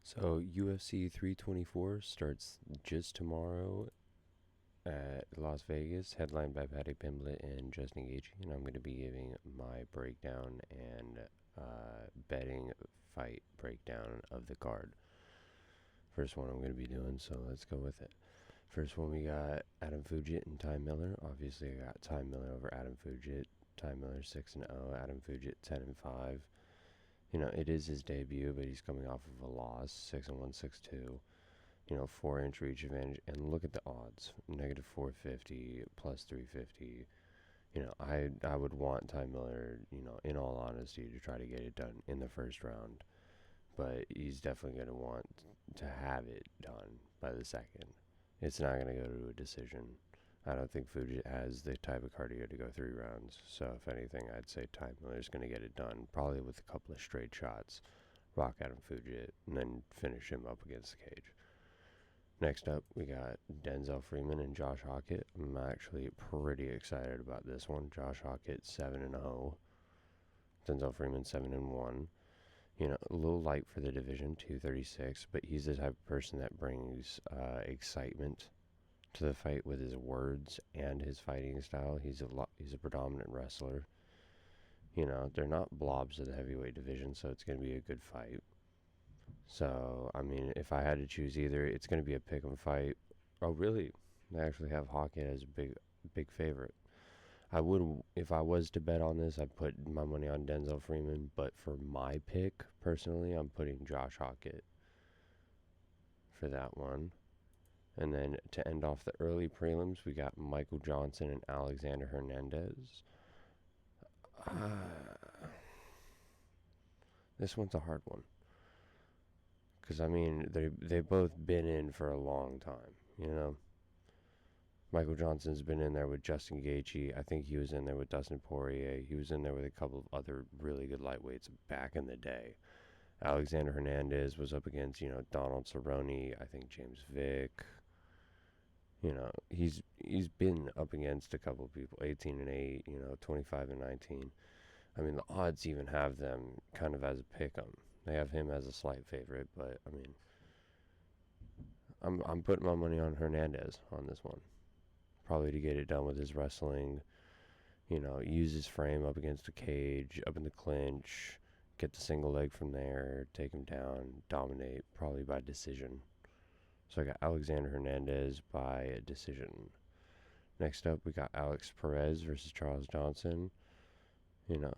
So UFC 324 starts just tomorrow at Las Vegas, headlined by Paddy Pimblett and Justin Gaethje, and I'm going to be giving my breakdown and betting fight breakdown of the card. First one I'm going to be doing, so let's go with it. First one we got Adam Fugit and Ty Miller. Obviously, I got Ty Miller over Adam Fugit. Ty Miller 6-0, Adam Fugit 10-5. It is his debut, but he's coming off of a loss, 6-1, 6-2. 4-inch reach advantage, and look at the odds: negative 450, plus 350. I would want Ty Miller, in all honesty, to try to get it done in the first round, but he's definitely going to want to have it done by the second. It's not going to go to a decision. I don't think Fugit has the type of cardio to go 3 rounds, so if anything, I'd say Ty Miller's going to get it done, probably with a couple of straight shots, rock Adam Fugit, and then finish him up against the cage. Next up, we got Denzel Freeman and Josh Hockett. I'm actually pretty excited about this one. Josh Hockett 7-0, Denzel Freeman 7-1. A little light for the division, 236, but he's the type of person that brings excitement to the fight with his words and his fighting style. He's a predominant wrestler. They're not blobs of the heavyweight division, so it's going to be a good fight. So, if I had to choose either, it's going to be a pick'em fight. Oh, really? I actually have Hockett as a big favorite. I would, if I was to bet on this, I'd put my money on Denzel Freeman, but for my pick, personally, I'm putting Josh Hockett for that one. And then to end off the early prelims, we got Michael Johnson and Alexander Hernandez. This one's a hard one. Because, they've both been in for a long time, Michael Johnson's been in there with Justin Gaethje. I think he was in there with Dustin Poirier. He was in there with a couple of other really good lightweights back in the day. Alexander Hernandez was up against, Donald Cerrone, I think James Vick. He's been up against a couple of people, 18-8, 25-19. The odds even have them kind of as a pick-em. They have him as a slight favorite, but I'm putting my money on Hernandez on this one. Probably to get it done with his wrestling. Use his frame up against the cage, up in the clinch, get the single leg from there, take him down, dominate, probably by decision. So I got Alexander Hernandez by decision. Next up, we got Alex Perez versus Charles Johnson.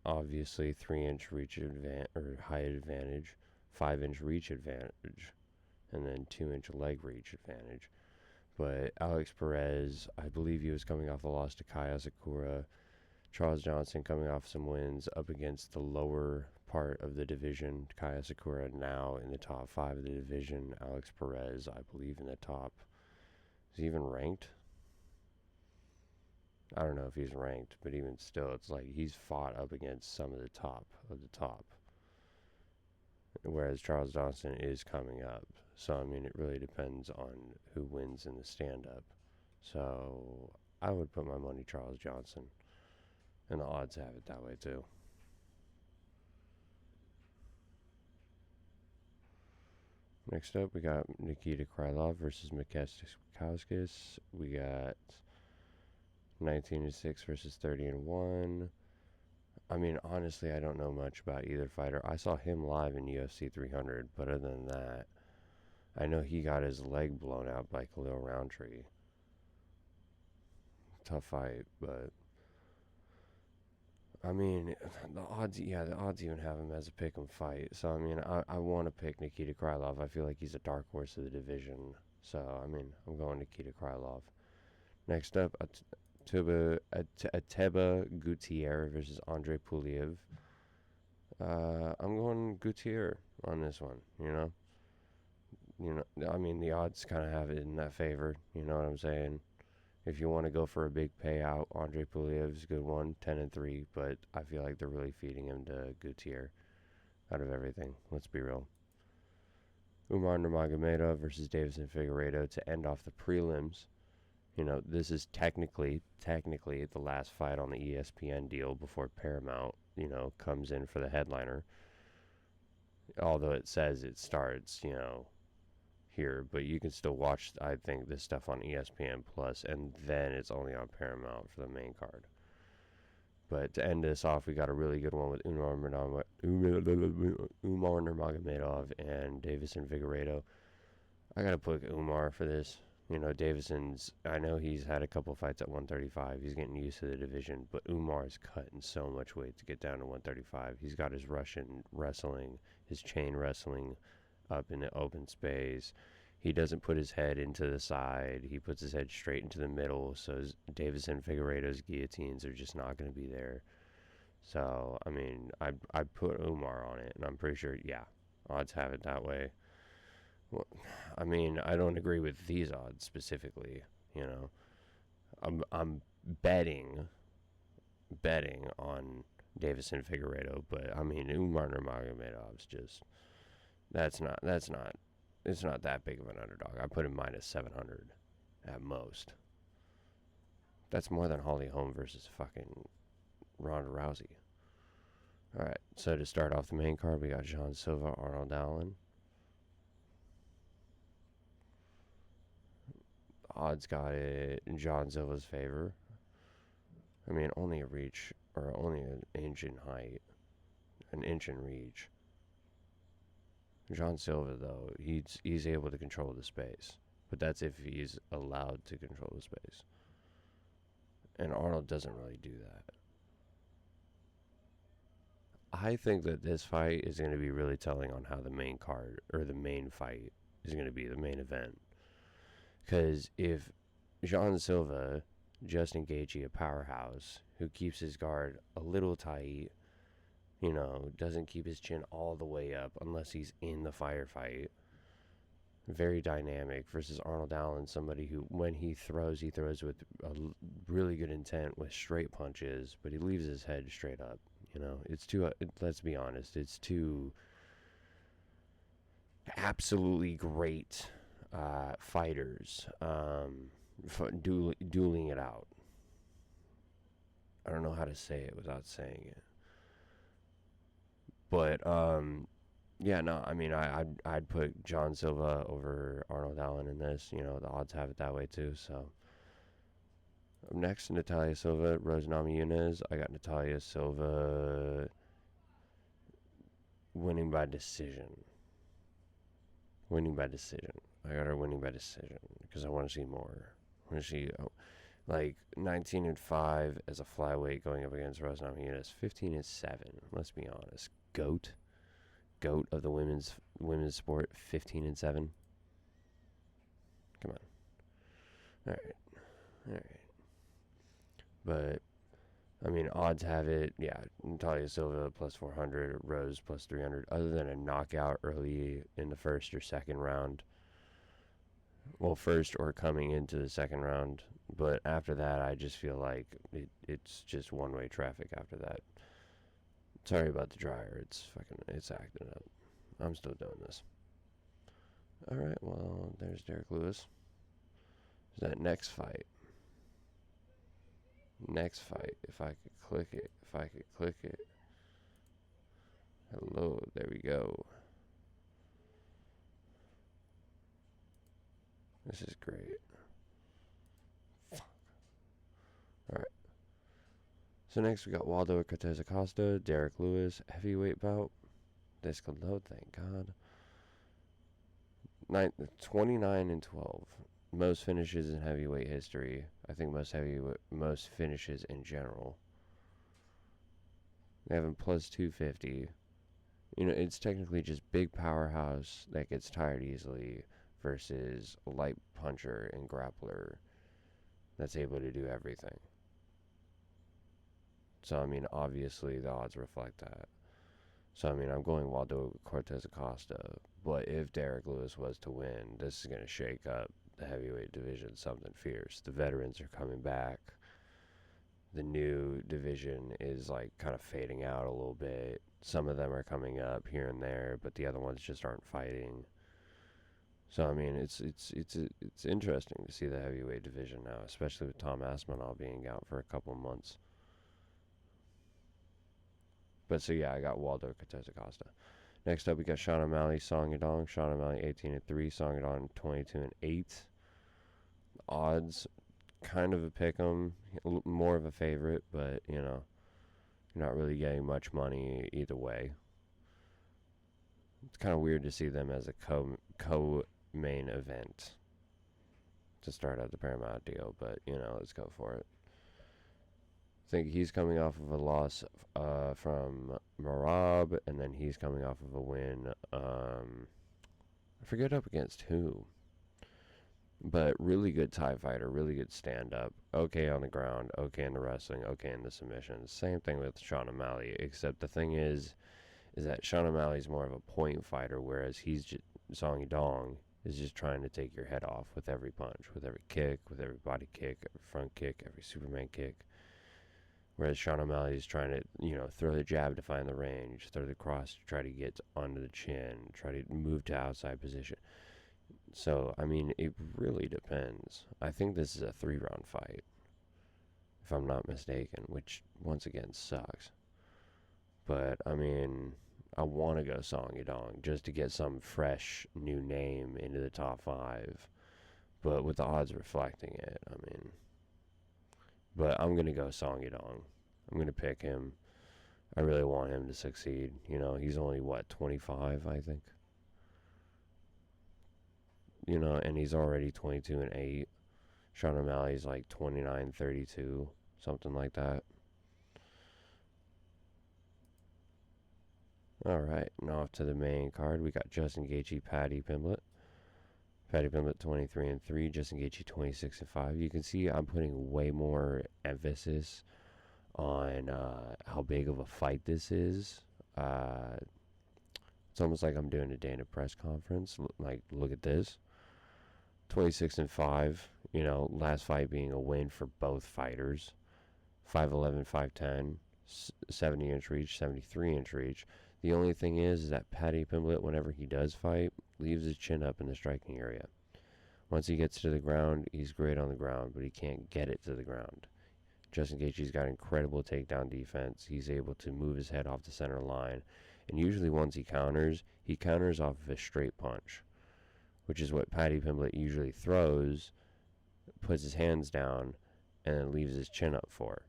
Obviously 3-inch reach height advantage, 5-inch reach advantage, and then 2-inch leg reach advantage. But Alex Perez, I believe he was coming off the loss to Kaya Sakura. Charles Johnson coming off some wins up against the lower part of the division. Kaya Sakura now in the top 5 of the division. Alex Perez, I believe, in the top. Is he even ranked? I don't know if he's ranked, but even still, it's like he's fought up against some of the top of the top. Whereas Charles Johnson is coming up. So, it really depends on who wins in the stand-up. So, I would put my money Charles Johnson. And the odds have it that way, too. Next up, we got Nikita Krylov versus Mikhail Kauskas. We got 19-6 versus 30-1. Honestly, I don't know much about either fighter. I saw him live in UFC 300, but other than that, I know he got his leg blown out by Khalil Roundtree. Tough fight, but the odds even have him as a pick'em fight. So, I want to pick Nikita Krylov. I feel like he's a dark horse of the division. So, I'm going Nikita Krylov. Next up, Ateba Gutierrez versus Andre Puliev. I'm going Gutierrez on this one, the odds kind of have it in that favor, you know what I'm saying? If you want to go for a big payout, Andre Puliev's a good one, 10-3, but I feel like they're really feeding him to Gutierrez out of everything. Let's be real. Umar Nurmagomedov versus Davison Figueiredo to end off the prelims. This is technically the last fight on the ESPN deal before Paramount, comes in for the headliner. Although it says it starts, here, but you can still watch, I think, this stuff on ESPN Plus, and then it's only on Paramount for the main card. But to end this off, we got a really good one with Umar Nurmagomedov and Davison Figueiredo. I gotta put Umar for this. Davison's, I know he's had a couple fights at 135. He's getting used to the division, but Umar's cutting so much weight to get down to 135. He's got his Russian wrestling, his chain wrestling up in the open space. He doesn't put his head into the side. He puts his head straight into the middle. So Davison Figueiredo's guillotines are just not going to be there. So, I mean, I put Umar on it, and I'm pretty sure, yeah, odds have it that way. Well, I mean, I don't agree with these odds specifically. I'm betting on Davison Figueiredo, but I mean, Umar Nurmagomedov's just that's not it's not that big of an underdog. I put him minus 700 at most. That's more than Holly Holm versus fucking Ronda Rousey. All right, so to start off the main card, we got John Silva, Arnold Allen. Odds got it in John Silva's favor. I mean, only a reach, or only an inch in height, an inch in reach. John Silva, though, he's able to control the space, but that's if he's allowed to control the space. And Arnold doesn't really do that. I think that this fight is going to be really telling on how the main card, or the main fight, is going to be the main event. Because if John Silva, Justin Gaethje, a powerhouse, who keeps his guard a little tight, doesn't keep his chin all the way up unless he's in the firefight, very dynamic, versus Arnold Allen, somebody who, when he throws with a really good intent with straight punches, but he leaves his head straight up. It's two, let's be honest, it's two absolutely great fighters dueling it out. I don't know how to say it without saying it. But, yeah, no, I mean, I'd put John Silva over Arnold Allen in this. The odds have it that way, too, so. Up next, Natalia Silva, Rose Namajunas. I got Natalia Silva winning by decision. I got her winning by decision because I want to see more. I want to see, 19-5 as a flyweight going up against Rose Namajunas. 15-7. Let's be honest. GOAT of the women's sport. 15-7. Come on. All right. But I mean, odds have it, yeah, Natalia Silva plus 400, Rose plus 300. Other than a knockout early in the first or second round, well, first or coming into the second round, but after that, I just feel like it's just one-way traffic after that. Sorry about the dryer. It's acting up. I'm still doing this. All right, well, there's Derek Lewis. Is that next fight? If I could click it. Hello, there we go. This is great. Fuck. Alright. So next we got Waldo Cortez Acosta, Derek Lewis, heavyweight bout. This could load, thank God. 29-12. Most finishes in heavyweight history. I think most finishes in general. They have him plus 250. It's technically just big powerhouse that gets tired easily versus a light puncher and grappler that's able to do everything. So, I mean, obviously the odds reflect that. So, I mean, I'm going Waldo Cortez Acosta. But if Derek Lewis was to win, this is going to shake up the heavyweight division something fierce. The veterans are coming back. The new division is kind of fading out a little bit. Some of them are coming up here and there, but the other ones just aren't fighting. So I mean, it's interesting to see the heavyweight division now, especially with Tom Aspinall being out for a couple months. But so yeah, I got Waldo Cortez Acosta. Next up, we got Sean O'Malley, Song Yadong. Sean O'Malley 18-3, Song Yadong 22-8. Odds, kind of a pick 'em, more of a favorite, but you know, you're not really getting much money either way. It's kind of weird to see them as a co main event to start out the Paramount deal, but you know, let's go for it. I think he's coming off of a loss from Marab, and then he's coming off of a win. I forget up against who, but really good Thai fighter, really good stand up. Okay on the ground, okay in the wrestling, okay in the submissions. Same thing with Sean O'Malley, except the thing is that Sean O'Malley's more of a point fighter, whereas he's just, Song Yadong is just trying to take your head off with every punch, with every kick, with every body kick, every front kick, every Superman kick. Whereas Sean O'Malley is trying to, you know, throw the jab to find the range, throw the cross to try to get under the chin, try to move to outside position. So, I mean, it really depends. I think this is a 3-round fight, if I'm not mistaken, which, once again, sucks. But, I mean, I want to go Song Yadong just to get some fresh new name into the top 5. But with the odds reflecting it, I mean... But I'm going to go Song Yadong. I'm going to pick him. I really want him to succeed. You know, he's only, 25, I think? You know, and he's already 22-8. Sean O'Malley's like 29-32, something like that. Alright, now off to the main card. We got Justin Gaethje, Paddy Pimblett. Paddy Pimblett 23-3, Justin Gaethje 26-5. You can see I'm putting way more emphasis on how big of a fight this is. It's almost like I'm doing a Dana press conference. Like, look at this. 26-5. You know, last fight being a win for both fighters. 5'11", 5'10", 70-inch reach, 73-inch reach. The only thing is that Paddy Pimblett, whenever he does fight, leaves his chin up in the striking area. Once he gets to the ground, he's great on the ground, but he can't get it to the ground. Justin Gaethje's got incredible takedown defense. He's able to move his head off the center line. And usually once he counters off of a straight punch, which is what Paddy Pimblett usually throws, puts his hands down, and then leaves his chin up for.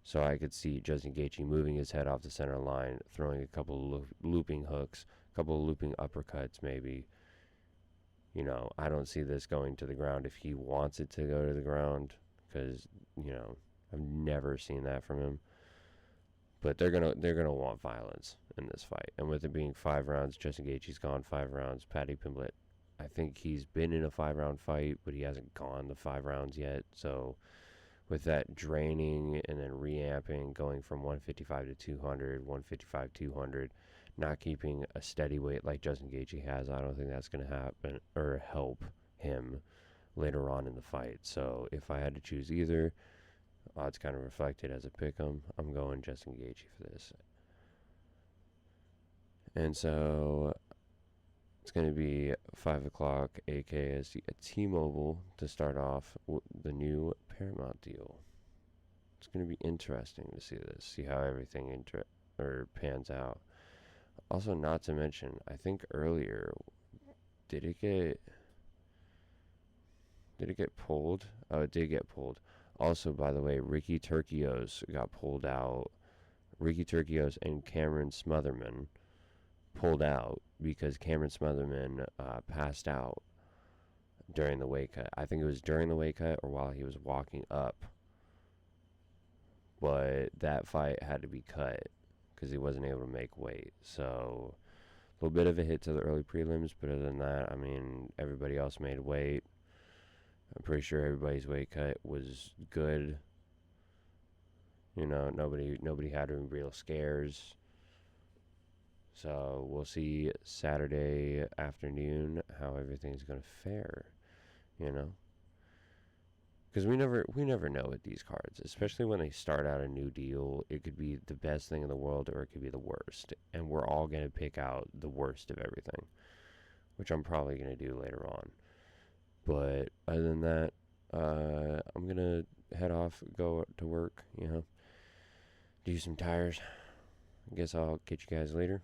So I could see Justin Gaethje moving his head off the center line, throwing a couple of looping hooks, a couple of looping uppercuts maybe. You know, I don't see this going to the ground if he wants it to go to the ground, because, you know, I've never seen that from him. But they're gonna want violence in this fight. And with it being 5 rounds, Justin Gaethje's gone 5 rounds. Paddy Pimblett, I think he's been in a 5-round fight, but he hasn't gone the 5 rounds yet. So with that draining and then reamping, going from 155 to 200, 155, 200, not keeping a steady weight like Justin Gaethje has, I don't think that's going to happen or help him later on in the fight. So if I had to choose either, odds kind of reflected as a pick'em, I'm going Justin Gaethje for this. And so it's going to be 5 o'clock AKS at T-Mobile to start off the new Paramount deal. It's going to be interesting to see this, see how everything pans out. Also, not to mention, I think earlier, did it get pulled? Oh, it did get pulled. Also, by the way, Ricky Turcios got pulled out. Ricky Turcios and Cameron Smotherman pulled out because Cameron Smotherman passed out during the weight cut. I think it was during the weight cut or while he was walking up. But that fight had to be cut because he wasn't able to make weight. So a little bit of a hit to the early prelims, but other than that, I mean, everybody else made weight. I'm pretty sure everybody's weight cut was good. You know, nobody had any real scares. So we'll see Saturday afternoon how everything's going to fare, you know? Because we never know with these cards, especially when they start out a new deal. It could be the best thing in the world or it could be the worst. And we're all going to pick out the worst of everything, which I'm probably going to do later on. But other than that, I'm going to head off, go to work, you know, do some tires. I guess I'll catch you guys later.